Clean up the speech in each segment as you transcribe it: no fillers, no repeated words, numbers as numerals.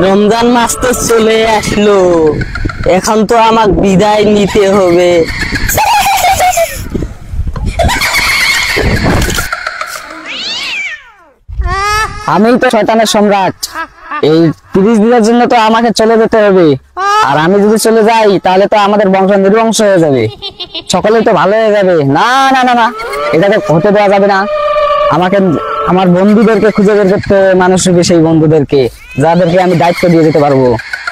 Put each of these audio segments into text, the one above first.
রমজান মাস তো চলে আসলো, এখন তো আমাকে বিদায় নিতে হবে। আমি তো শয়তানের সম্রাট, এই 30 দিনের জন্য তো আমাকে চলে যেতে হবে। আর আমি যদি চলে যাই তাহলে তো আমাদের বংশ নির্বংশ হয়ে যাবে, সকলেই তো ভালো হয়ে যাবে। না না না না, এটা তো হতে দেওয়া যাবে না। আমাকে আমার বন্ধুদেরকে খুঁজে বের করতে হবে, মানুষ রূপে সেই বন্ধুদেরকে, যাদেরকে আমি দায়িত্ব দিয়ে যেতে পারবো।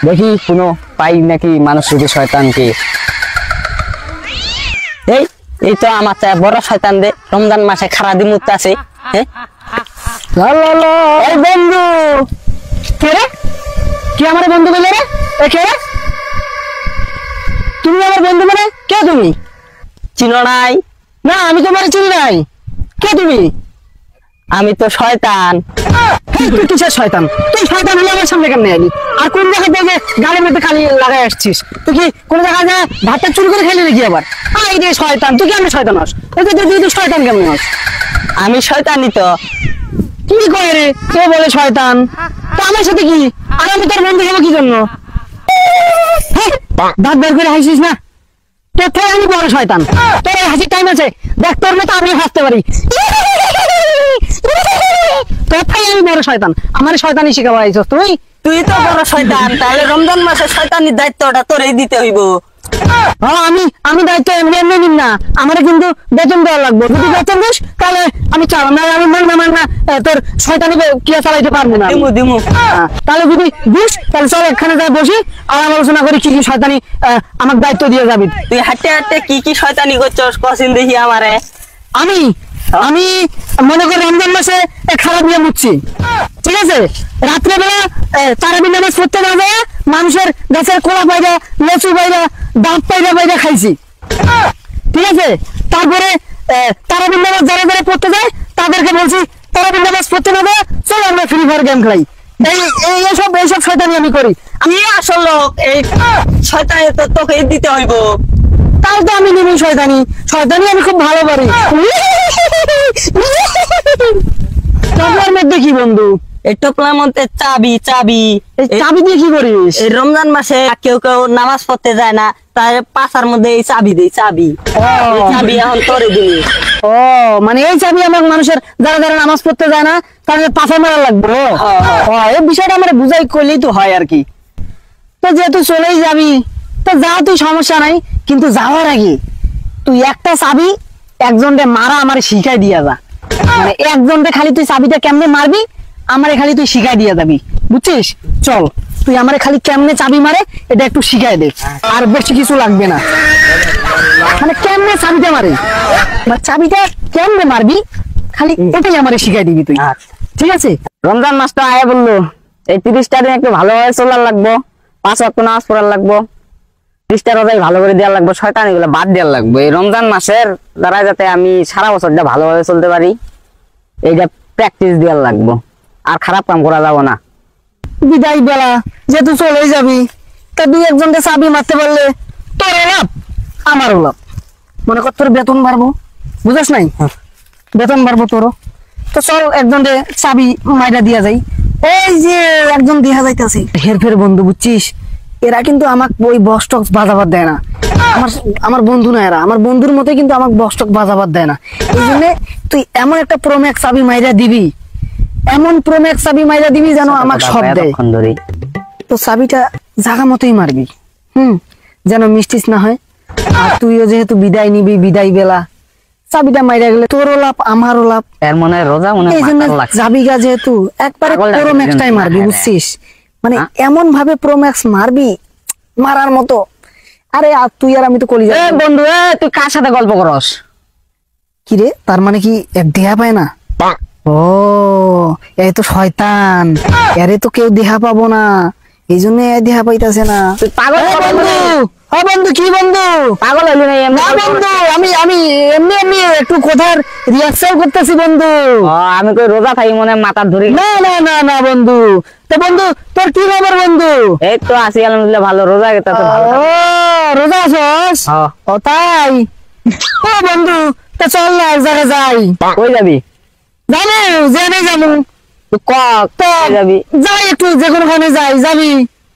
দেখি কোনো পাই নাকি মানুষ রূপে শয়তানকে। এই এই তো আমার চাই বড় শয়তান দে, রমজান মাসে খারা দিমুত আছে। এই বন্ধু কে রে? কি আমার বন্ধু বলে রে? কে রে? তুমি আমার বন্ধু মানে কে? তুমি চিনো নাই? না, আমি তোমার চিনি নাই। কে তুমি? আমি তো শয়তান। তুই কিসের শয়তান? তুই শয়তান হলে আমার সামনে কেমনে আলি? আর কোন জায়গা থেকে গালের মধ্যে খালি লাগাই আসছিস? তুই কি কোন জায়গায় যা ভাতটা চুরি করে খেলি নাকি আবার? এই রে শয়তান, তুই কেমন শয়তান হস? তুই শয়তান কেমন হস? আমি শয়তানই তো। কি কয় রে? কে বলে শয়তান? তো আমার সাথে কি? আর আমি তোর বন্ধু হবো কি জন্য? দাঁত বের করে হাসিস না। তোর থেকে আমি বড় শয়তান। তোর এই হাসির টাইম আছে, দেখ তোর মতো আমি হাসতে পারি। তোর থেকে আমি বড় শয়তান, আমার শয়তানি শিখাবো আইছস তুই? তুই তো বড় শয়তান, তাহলে রমজান মাসে শয়তানির দায়িত্বটা তোরই দিতে হইব। আমি দায়িত্ব এমনি এমনি নিম না, আমার কিন্তু বেতন দেওয়া লাগবে। যদি বেতন দিস তাহলে আমি চাও না, আমি মাননা তোর শয়তানি কিয়া চালাইতে পারবো না। দিমু দিমু। তাহলে যদি দিস তাহলে চল এখানে যাই বসি, আর আলোচনা করি কি কি শয়তানি আমার দায়িত্ব দিয়ে যাবি। তুই হাঁটতে হাঁটতে কি কি শয়তানি করছস কসিন দেখি আমারে। আমি আমি মনে করি রমজান মাসে খারাপ নিয়ে মুচ্ছি, ঠিক আছে? রাত্রেবেলা তারাবি নামাজ পড়তে না যায় মানুষের গাছের কোলা পায়রা, লেচু পায়রা, ডাব পায়রা পায়রা খাইছি, ঠিক আছে? তারপরে তারাবি নামাজ যারা যারা পড়তে যায় তাদেরকে বলছি তারাবি নামাজ পড়তে না যায়, চলো আমরা ফ্রি ফায়ার গেম খেলাই। এইসব শয়তানি আমি করি। আমি আসল লোক, এই শয়তানি তো তোকে দিতে হইব। তাও তো আমি নিবি শয়তানি, শয়তানি আমি খুব ভালো পারি। টপলার মধ্যে কি বন্ধু? এই টোপলার মধ্যে চাবি। চাবি এই চাবি দিয়ে কি করিস? এই রমজান মাসে কেউ কেউ নামাজ পড়তে যায় না, তাই পাশার মধ্যে এই চাবি দেই। চাবি এই চাবি এখন তোরে দিবি। ও মানে এই চাবি আমার মানুষের যারা যারা নামাজ পড়তে যায় না তাদের পাশা মারা লাগবে। এই বিষয়টা আমরা বুঝাই করলেই তো হয় আর কি। তো যেহেতু চলেই যাবি তো যা, তুই সমস্যা নাই, কিন্তু যাওয়ার আগে তুই একটা চাবি একজনকে মারা আমার শিখাই দিয়া যা। মানে একজনকে খালি তুই চাবিটা কেমনে মারবি আমারে খালি তুই শিখাই দিয়া যাবি, বুঝছিস? চল তুই আমারে খালি কেমনে চাবি মারে এটা একটু শিখাই দে, আর বেশি কিছু লাগবে না। মানে কেমনে চাবিটা মারে, মানে চাবিটা কেমনে মারবি খালি এটাই আমারে শিখাই দিবি তুই, ঠিক আছে? রমজান মাসটা আয়া বললো, এই 30টা দিন একটু ভালোভাবে চলার লাগবো, 5 ওয়াক্ত নামাজ পড়ার লাগবো, 30টা রোজাই ভালো করে দেওয়ার লাগবো, শয়তানি গুলো বাদ দেওয়ার লাগবে। এই রমজান মাসের দ্বারা যাতে আমি সারা বছরটা ভালোভাবে চলতে পারি, এইটা প্র্যাকটিস দেওয়ার লাগবো, আর খারাপ কাম করা যাবো না। বিদায় বেলা যেহেতু চলে যাবি, তা দুই একজনকে চাবি মারতে পারলে তোর লাভ আমারও লাভ। মনে কর তোর বেতন বাড়বো, বুঝাস নাই? বেতন বাড়বো তোরও। তো চল একজনকে চাবি মাইরা দিয়া যাই। এই যে একজন দেখা যাইতেছে হেরফের বন্ধু, বুঝছিস? এরা কিন্তু আমাকে ওই বক্স টক্স বাজাবার দেয় না। আমার বন্ধু না এরা, আমার বন্ধুর মতো কিন্তু আমাকে বক্স টক্স বাজাবার দেয় না। এই জন্য তুই এমন একটা প্রোম্যাক্স চাবি মাইরা দিবি, এমন প্রোম্যাক্স চাবি মাইরা দিবি যেন আমাকে সব দেয়। তো চাবিটা জায়গা মতোই মারবি, যেন মিস্টিস না হয়। আর তুইও যেহেতু বিদায় নিবি, বিদায় বেলা চাবিটা মাইরা গেলে তোরও লাভ আমারও লাভ। এর মনে রোজা মনে এই জন্য চাবিটা যেহেতু একবারে প্রোম্যাক্সটাই মারবি, বুঝছিস? মানে এমন ভাবে প্রোম্যাক্স মারবি মারার মতো। আরে তুই আর আমি তো কলি বন্ধু, তুই কার সাথে গল্প করস? কি রে, তার মানে কি এক দেহা পায় না? ও এই তো শয়তান, এরে তো কেউ দেহা পাবো না, এই জন্য দেহা পাইতাছে না। পাগল বন্ধু, ও বন্ধু, কি বন্ধু পাগল হইলি না? বন্ধু আমি এমনি এমনি একটু কথার রিয়াকশন করতেছি বন্ধু। আমি কই রোজা থাকি মনে মাথার ধরি। না না না না বন্ধু, তো বন্ধু তোর কি খবর বন্ধু? এই তো আছি আলহামদুলিল্লাহ, ভালো। রোজা গেতাছে ভালো। ও রোজা আছস? ও তাই? ও বন্ধু তা চল না এক জায়গায় যাই। কই যাবি? জানো জেনে যাবো তুই কোথায় যাবি? যাই একটু যে কোনোখানে যাবি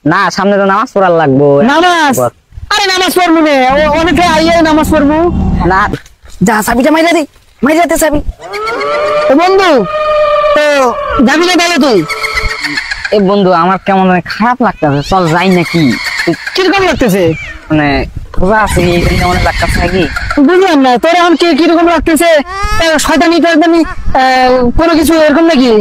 না সামনে তো নামাজ পড়ার লাগবো। নামাজ? আরে নামাজ পড়বো নে, অনেকে আইয়ে নামাজ পড়বো না যা, চাবিটা মাইরা দে, মাইরাতে চাবি। তো বন্ধু, তো যাবি না তাহলে তুই? এ বন্ধু আমার কেমন মানে খারাপ লাগতেছে, চল যাই নাকি? কিরকম লাগতেছে? মানে রোজা আছে কি এখানে অনেক লাগতেছে নাকি? বুঝলাম না তোর এখন কিরকম লাগতেছে, শয়তানি টয়তানি কোনো কিছু এরকম নাকি?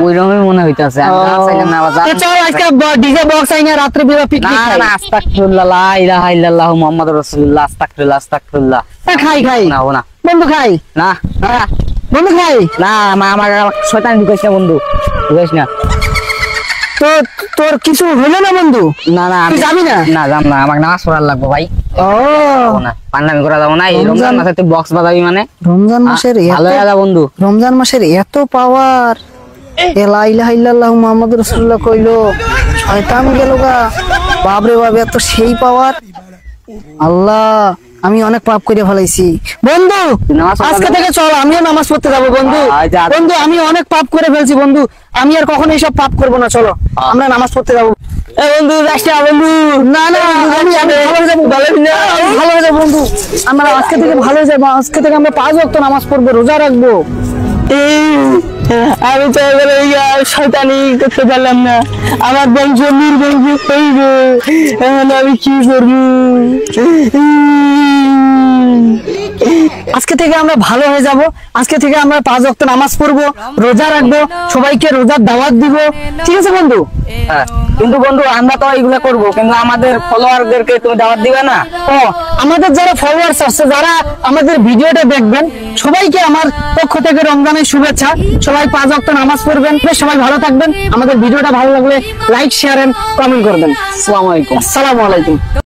ওই রকমই মনে হইতাছে। আমি না চাইলাম না আবার তো চল আজকে ডিজে বক্স আইনা রাত্রে বেলা না পিকনিক খাই। না আস্তাগফিরুল্লাহ লা ইলাহা ইল্লাল্লাহ মুহাম্মাদুর রাসূলুল্লাহ আস্তাগফিরুল্লাহ আস্তাগফিরুল্লাহ। খাই না ও না বন্ধু, খাই না বন্ধু, খাই। না আমার শয়তান ঢুকাইছ না বন্ধু, ঢুকাইস না। তো তোর কিছু হলো না বন্ধু? না না তুই যাবি না? না যাম না, আমাকে নামাজ পড়ার লাগবে ভাই। ও যাবো না, পান্ডামি করা যাবো না। এই রমজান- রমজান মাসে তুই বক্স বাজাবি মানে রমজান মাসের ভালো হয়ে যা বন্ধু। রমজান মাসের এত পাওয়ার, লা ইলাহা ইল্লাল্লাহু মুহাম্মাদুর রাসূলুল্লাহ কইলো, শয়তান গেল গা। বাপরে বাপ, এত সেই পাওয়ার! আল্লাহ, আমি অনেক পাপ করে ফেলাইছি বন্ধু। নামাজ পড়া আজকে যাবে? থেকে চল, আমিও নামাজ পড়তে যাবো বন্ধু। যা। বন্ধু আমি অনেক পাপ করে ফেলছি বন্ধু, আমি আর কখনো এইসব পাপ করবো না। চলো আমরা নামাজ পড়তে যাবো। এ বন্ধু যাস না বন্ধু। না না, আমি ভালো হয়ে যাবো, ভালো হয়ে যাবো বন্ধু। আমরা আজকে থেকে ভালো হয়ে যাবো, আজকে থেকে আমরা 5 ওয়াক্ত নামাজ পড়বো, রোজা রাখবো। আমি তো এবারে শয়তানি করতে পারলাম না, আমার বংশ নির্বংশ হইবে, এখন আমি কি করবো? আজকে থেকে আমরা ভালো হয়ে যাব, আজকে থেকে আমরা 5 ওয়াক্ত নামাজ পড়বো, রোজা রাখবো, সবাইকে রোজার দাওয়াত দিব। ঠিক আছে বন্ধু? হ্যাঁ, কিন্তু বন্ধু আমরা তো এগুলো করবো, কিন্তু আমাদের ফলোয়ারদেরকে তুমি দাওয়াত দিবে না? ও, আমাদের যারা ফলোয়ার্স আছে, যারা আমাদের ভিডিওটা দেখবেন, সবাইকে আমার পক্ষ থেকে রমজানের শুভেচ্ছা। সবাই 5 ওয়াক্ত নামাজ পড়বেন, সবাই ভালো থাকবেন। আমাদের ভিডিওটা ভালো লাগলে লাইক, শেয়ার এন্ড কমেন্ট করবেন। আসসালামু আলাইকুম। আসসালামু আলাইকুম।